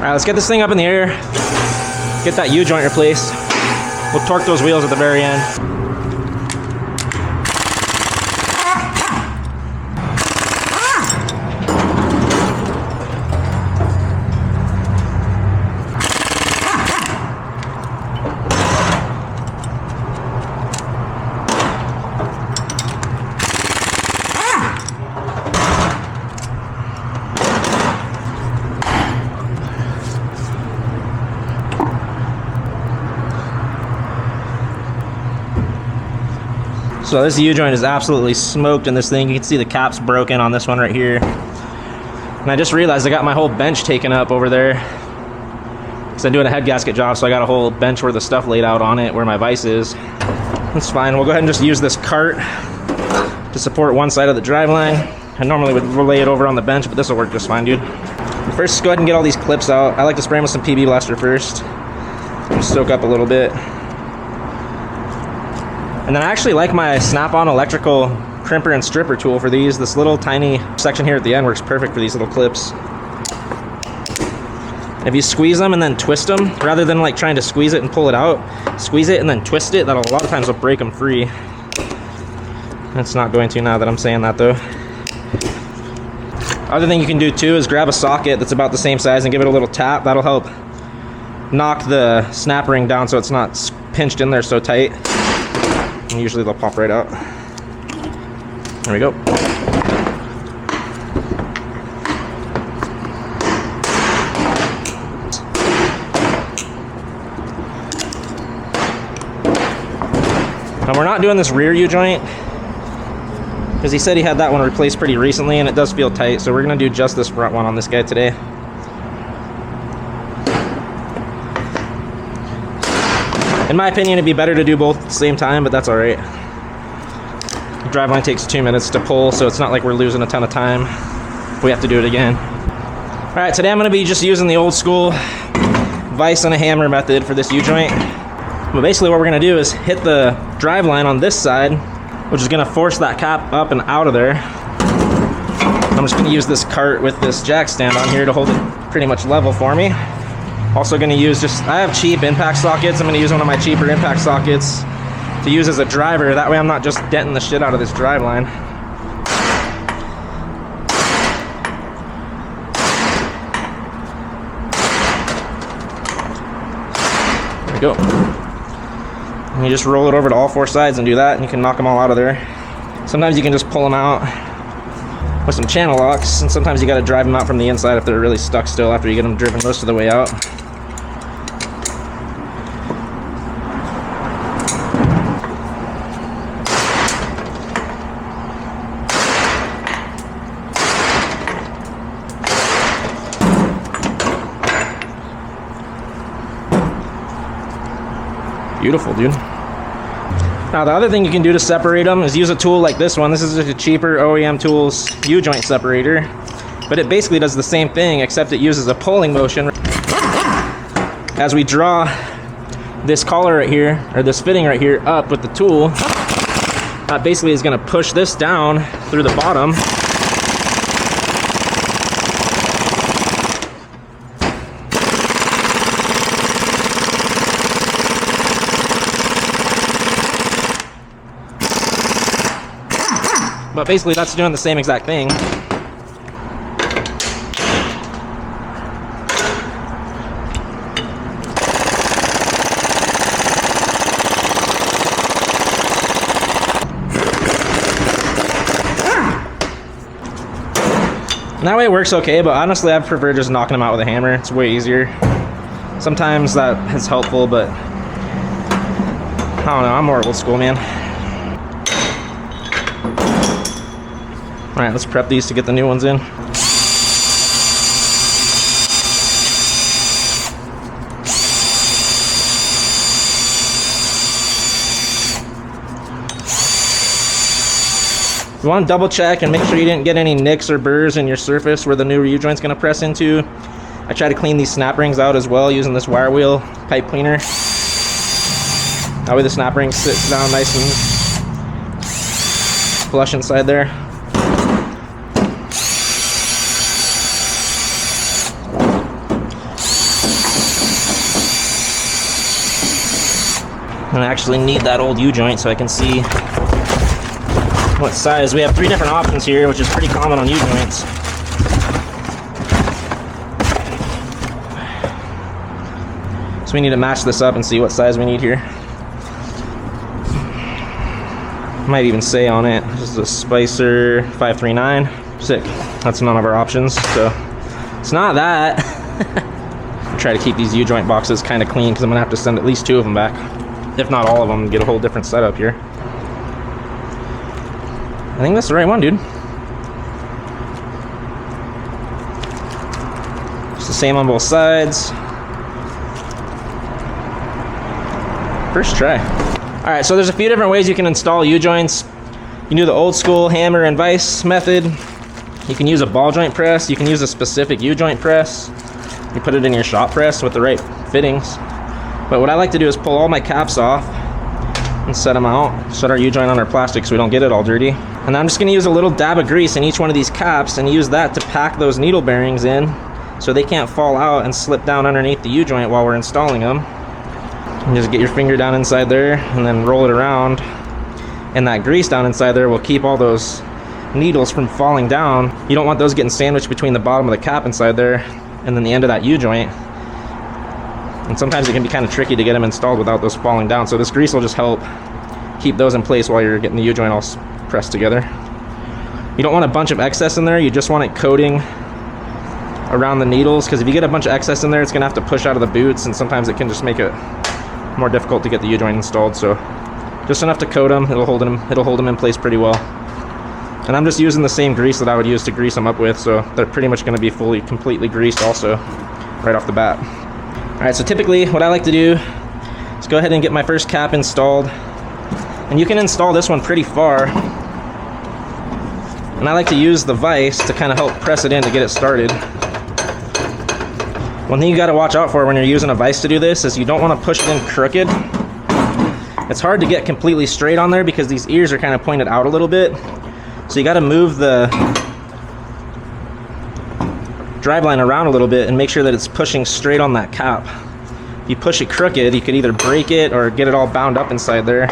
right, let's get this thing up in the air. Get that U-joint replaced. We'll torque those wheels at the very end. So this U-joint is absolutely smoked in this thing. You can see the cap's broken on this one right here. And I just realized I got my whole bench taken up over there because I'm doing a head gasket job, so I got a whole bench worth of stuff laid out on it where my vise is. That's fine. We'll go ahead and just use this cart to support one side of the driveline. I normally would lay it over on the bench, but this will work just fine, dude. First, go ahead and get all these clips out. I like to spray them with some PB Blaster first. Soak up a little bit. And then I actually like my Snap-on electrical crimper and stripper tool for these. This little tiny section here at the end works perfect for these little clips. If you squeeze them and then twist them, rather than like trying to squeeze it and pull it out, squeeze it and then twist it, that'll a lot of times will break them free. It's not going to now that I'm saying that though. Other thing you can do too is grab a socket that's about the same size and give it a little tap. That'll help knock the snap ring down so it's not pinched in there so tight. And usually they'll pop right out. There we go. And we're not doing this rear U-joint because he said he had that one replaced pretty recently and it does feel tight, so we're going to do just this front one on this guy today. In my opinion, it'd be better to do both at the same time, but that's all right. The driveline takes 2 minutes to pull, so it's not like we're losing a ton of time if we have to do it again. All right, today I'm gonna be just using the old school vise and a hammer method for this U-joint. But basically what we're gonna do is hit the driveline on this side, which is gonna force that cap up and out of there. I'm just gonna use this cart with this jack stand on here to hold it pretty much level for me. Also gonna use I have cheap impact sockets. I'm gonna use one of my cheaper impact sockets to use as a driver. That way I'm not just denting the shit out of this driveline. There we go. And you just roll it over to all four sides and do that, and you can knock them all out of there. Sometimes you can just pull them out with some channel locks, and sometimes you gotta drive them out from the inside if they're really stuck still after you get them driven most of the way out. Beautiful, dude. Now the other thing you can do to separate them is use a tool like this one. This is just a cheaper OEM Tools U-joint separator, but it basically does the same thing except it uses a pulling motion. As we draw this collar right here, or this fitting right here, up with the tool, that basically is going to push this down through the bottom. But basically that's doing the same exact thing. And that way it works okay, but honestly I prefer just knocking them out with a hammer. It's way easier. Sometimes that is helpful, but I don't know, I'm more old school, man. All right, let's prep these to get the new ones in. You want to double check and make sure you didn't get any nicks or burrs in your surface where the new U-joint's going to press into. I try to clean these snap rings out as well using this wire wheel pipe cleaner. That way the snap ring sits down nice and flush inside there. And I actually need that old U-joint so I can see what size. We have 3 different options here, which is pretty common on U-joints. So we need to match this up and see what size we need here. Might even say on it, this is a Spicer 539. Sick. That's none of our options, so it's not that. Try to keep these U-joint boxes kind of clean because I'm gonna have to send at least 2 of them back, if not all of them, and get a whole different setup here. I think that's the right one, dude. It's the same on both sides. First try. All right, so there's a few different ways you can install U-joints. You can do the old school hammer and vise method. You can use a ball joint press. You can use a specific U-joint press. You put it in your shop press with the right fittings. But what I like to do is pull all my caps off and set them out. Set our U-joint on our plastic so we don't get it all dirty. And I'm just gonna use a little dab of grease in each one of these caps and use that to pack those needle bearings in so they can't fall out and slip down underneath the U-joint while we're installing them. And just get your finger down inside there and then roll it around. And that grease down inside there will keep all those needles from falling down. You don't want those getting sandwiched between the bottom of the cap inside there and then the end of that U-joint. And sometimes it can be kind of tricky to get them installed without those falling down. So this grease will just help keep those in place while you're getting the U-joint all pressed together. You don't want a bunch of excess in there. You just want it coating around the needles, because if you get a bunch of excess in there, it's gonna have to push out of the boots, and sometimes it can just make it more difficult to get the U-joint installed. So just enough to coat them. It'll hold them in place pretty well. And I'm just using the same grease that I would use to grease them up with, so they're pretty much going to be completely greased also right off the bat. All right, so typically what I like to do is go ahead and get my first cap installed. And you can install this one pretty far. And I like to use the vise to kind of help press it in to get it started. One thing you got to watch out for when you're using a vise to do this is you don't want to push it in crooked. It's hard to get completely straight on there because these ears are kind of pointed out a little bit. So you got to move the driveline around a little bit and make sure that it's pushing straight on that cap. If you push it crooked, you could either break it or get it all bound up inside there.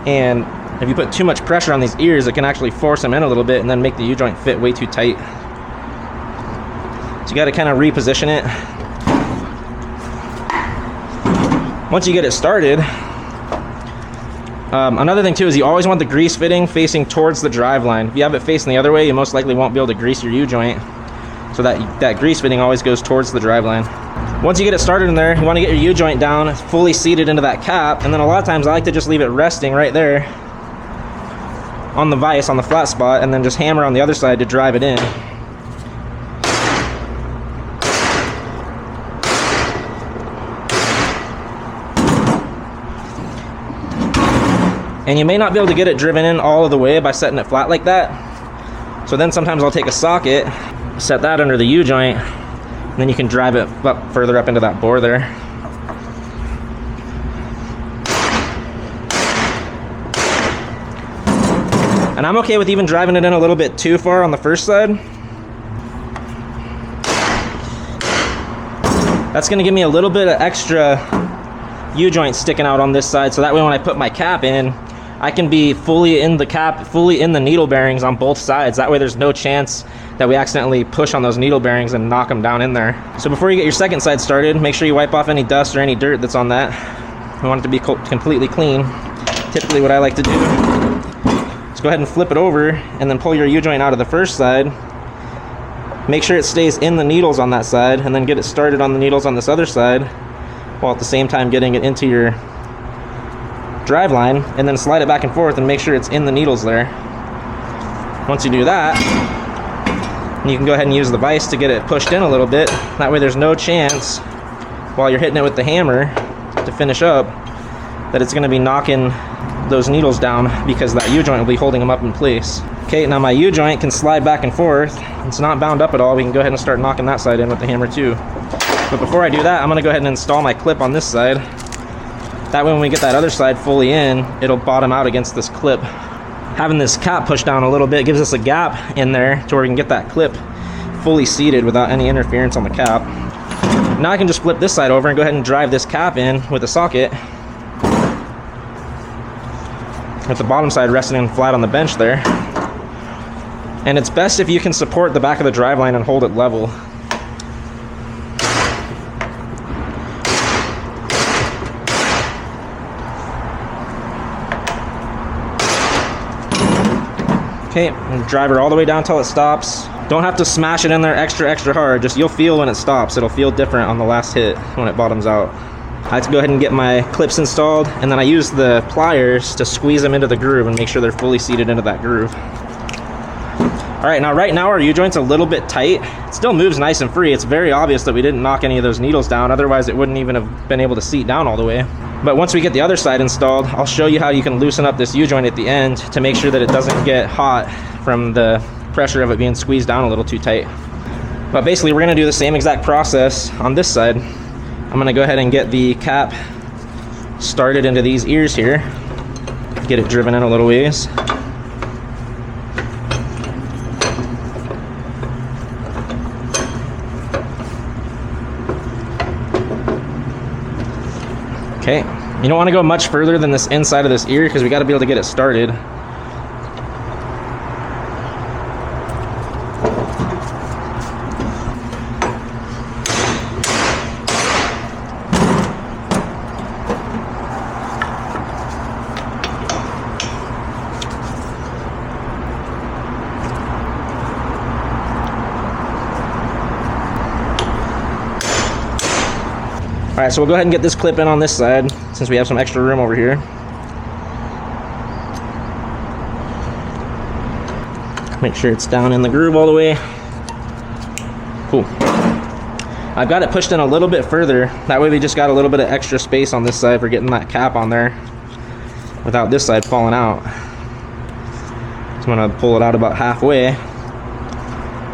And if you put too much pressure on these ears, it can actually force them in a little bit and then make the U-joint fit way too tight. So you got to kind of reposition it. Once you get it started, another thing too is you always want the grease fitting facing towards the driveline. If you have it facing the other way, you most likely won't be able to grease your U-joint. So that grease fitting always goes towards the driveline. Once you get it started in there, you want to get your U-joint down, fully seated into that cap, and then a lot of times I like to just leave it resting right there on the vise, on the flat spot, and then just hammer on the other side to drive it in. And you may not be able to get it driven in all of the way by setting it flat like that. So then sometimes I'll take a socket, set that under the U-joint, and then you can drive it up further up into that bore there. And I'm okay with even driving it in a little bit too far on the first side. That's gonna give me a little bit of extra U-joint sticking out on this side, so that way when I put my cap in, I can be fully in the cap, fully in the needle bearings on both sides. That way there's no chance that we accidentally push on those needle bearings and knock them down in there. So before you get your second side started, make sure you wipe off any dust or any dirt that's on that. We want it to be completely clean. Typically what I like to do is go ahead and flip it over and then pull your U-joint out of the first side. Make sure it stays in the needles on that side, and then get it started on the needles on this other side, while at the same time getting it into your driveline, and then slide it back and forth and make sure it's in the needles there. Once you do that, you can go ahead and use the vise to get it pushed in a little bit. That way there's no chance while you're hitting it with the hammer to finish up that it's going to be knocking those needles down, because that U-joint will be holding them up in place. Okay, now my U-joint can slide back and forth. It's not bound up at all. We can go ahead and start knocking that side in with the hammer too. But before I do that, I'm going to go ahead and install my clip on this side. That way when we get that other side fully in, it'll bottom out against this clip. Having this cap pushed down a little bit gives us a gap in there to where we can get that clip fully seated without any interference on the cap. Now I can just flip this side over and go ahead and drive this cap in with a socket. with the bottom side resting flat on the bench there. And it's best if you can support the back of the driveline and hold it level. Okay, and drive her all the way down till it stops. Don't have to smash it in there extra hard, just you'll feel when it stops. It'll feel different on the last hit when it bottoms out. I have to go ahead and get my clips installed, and then I use the pliers to squeeze them into the groove and make sure they're fully seated into that groove. All right, right now our U-joint's a little bit tight. It still moves nice and free. It's very obvious that we didn't knock any of those needles down, otherwise it wouldn't even have been able to seat down all the way. But once we get the other side installed, I'll show you how you can loosen up this U-joint at the end to make sure that it doesn't get hot from the pressure of it being squeezed down a little too tight. But basically we're gonna do the same exact process on this side. I'm gonna go ahead and get the cap started into these ears here, get it driven in a little ways. Okay, you don't want to go much further than this inside of this ear because we got to be able to get it started. All right, so we'll go ahead and get this clip in on this side since we have some extra room over here. Make sure it's down in the groove all the way. Cool. I've got it pushed in a little bit further. That way we just got a little bit of extra space on this side for getting that cap on there without this side falling out. So I'm gonna pull it out about halfway.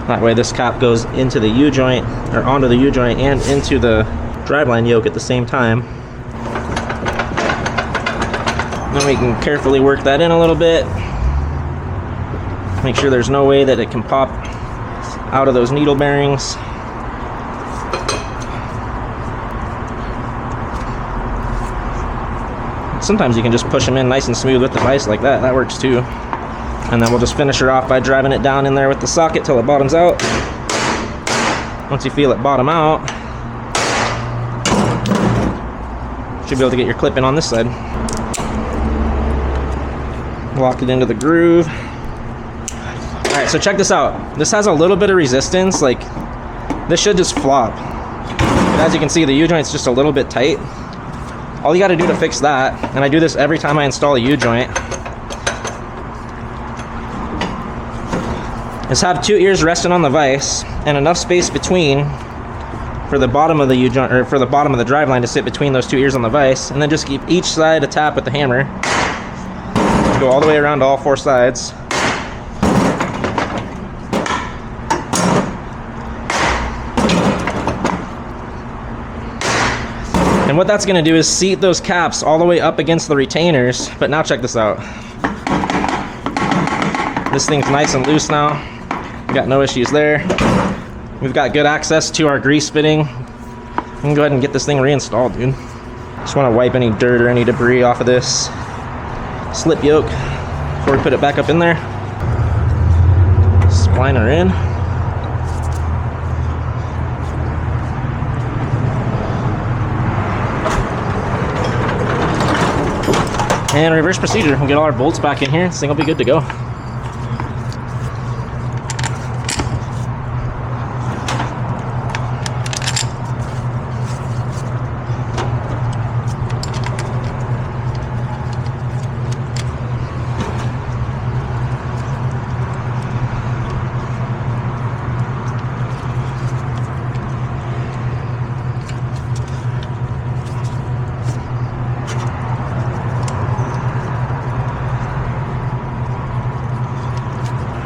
That way this cap goes into the U-joint, or onto the U-joint and into the driveline yoke at the same time. Then we can carefully work that in a little bit. Make sure there's no way that it can pop out of those needle bearings. Sometimes you can just push them in nice and smooth with the vise like that. That works too. And then we'll just finish her off by driving it down in there with the socket till it bottoms out. Once you feel it bottom out, should be able to get your clip in on this side. Lock it into the groove. All right, so check this out. This has a little bit of resistance. Like, this should just flop. But as you can see, the U-joint's just a little bit tight. All you got to do to fix that, and I do this every time I install a U-joint, is have two ears resting on the vise and enough space between for the bottom of the U-joint, or for the bottom of the driveline to sit between those two ears on the vise, and then just keep each side a tap with the hammer. Go all the way around to all four sides. And what that's going to do is seat those caps all the way up against the retainers. But now check this out. This thing's nice and loose now. We got no issues there. We've got good access to our grease fitting. We can go ahead and get this thing reinstalled, dude. Just want to wipe any dirt or any debris off of this slip yoke before we put it back up in there. Spline her in. And reverse procedure. We'll get all our bolts back in here. This thing will be good to go.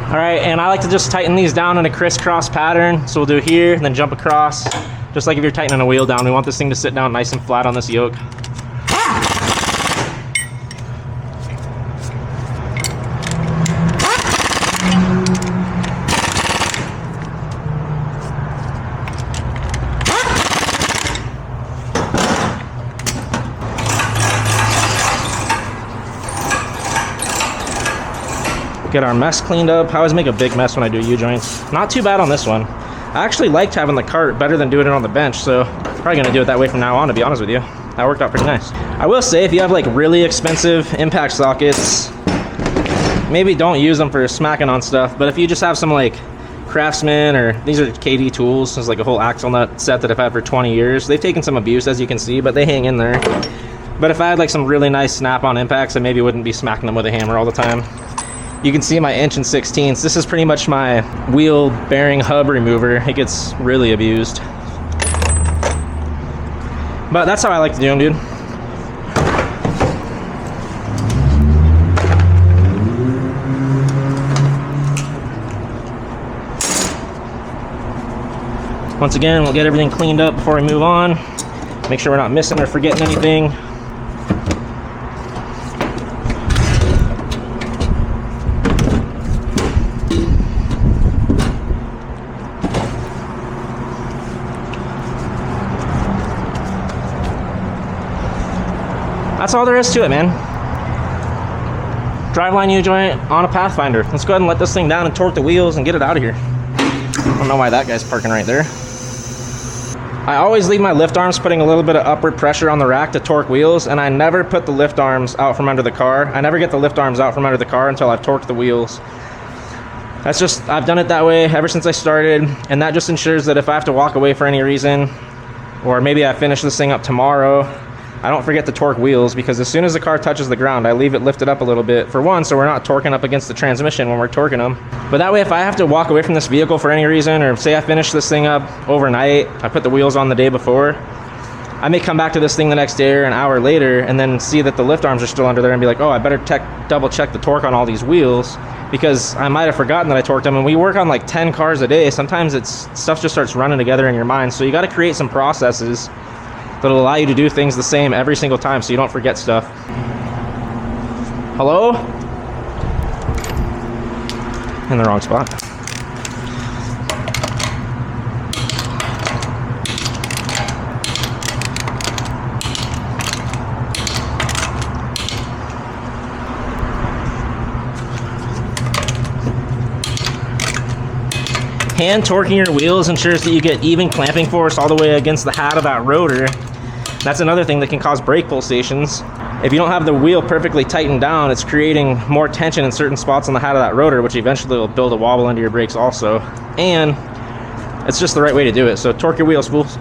All right, and I like to just tighten these down in a crisscross pattern. So we'll do here and then jump across. Just like if you're tightening a wheel down, we want this thing to sit down nice and flat on this yoke. Get our mess cleaned up. I always make a big mess when I do U-joints. Not too bad on this one. I actually liked having the cart better than doing it on the bench, so probably gonna do it that way from now on, to be honest with you. That worked out pretty nice. I will say, if you have like really expensive impact sockets, maybe don't use them for smacking on stuff, but if you just have some like Craftsman, or these are KD tools, there's like a whole axle nut set that I've had for 20 years. They've taken some abuse, as you can see, but they hang in there. But if I had like some really nice snap-on impacts, I maybe wouldn't be smacking them with a hammer all the time. You can see my 1 16". This is pretty much my wheel bearing hub remover. It gets really abused. But that's how I like to do them, dude. Once again, we'll get everything cleaned up before we move on. Make sure we're not missing or forgetting anything. That's all there is to it, man. Driveline U-joint on a Pathfinder. Let's go ahead and let this thing down and torque the wheels and get it out of here. I don't know why that guy's parking right there. I always leave my lift arms putting a little bit of upward pressure on the rack to torque wheels, and I never put the lift arms out from under the car. I never get the lift arms out from under the car until I've torqued the wheels. That's just, I've done it that way ever since I started, and that just ensures that if I have to walk away for any reason, or maybe I finish this thing up tomorrow, I don't forget to torque wheels, because as soon as the car touches the ground, I leave it lifted up a little bit, for one, so we're not torquing up against the transmission when we're torquing them. But that way, if I have to walk away from this vehicle for any reason, or say I finish this thing up overnight, I put the wheels on the day before, I may come back to this thing the next day or an hour later and then see that the lift arms are still under there and be like, oh, I better double check the torque on all these wheels, because I might have forgotten that I torqued them. And we work on like 10 cars a day. Sometimes stuff just starts running together in your mind. So you got to create some processes that'll allow you to do things the same every single time so you don't forget stuff. Hello? In the wrong spot. Hand torquing your wheels ensures that you get even clamping force all the way against the head of that rotor. That's another thing that can cause brake pulsations. If you don't have the wheel perfectly tightened down, it's creating more tension in certain spots on the head of that rotor, which eventually will build a wobble into your brakes also. And it's just the right way to do it. So torque your wheels, fools.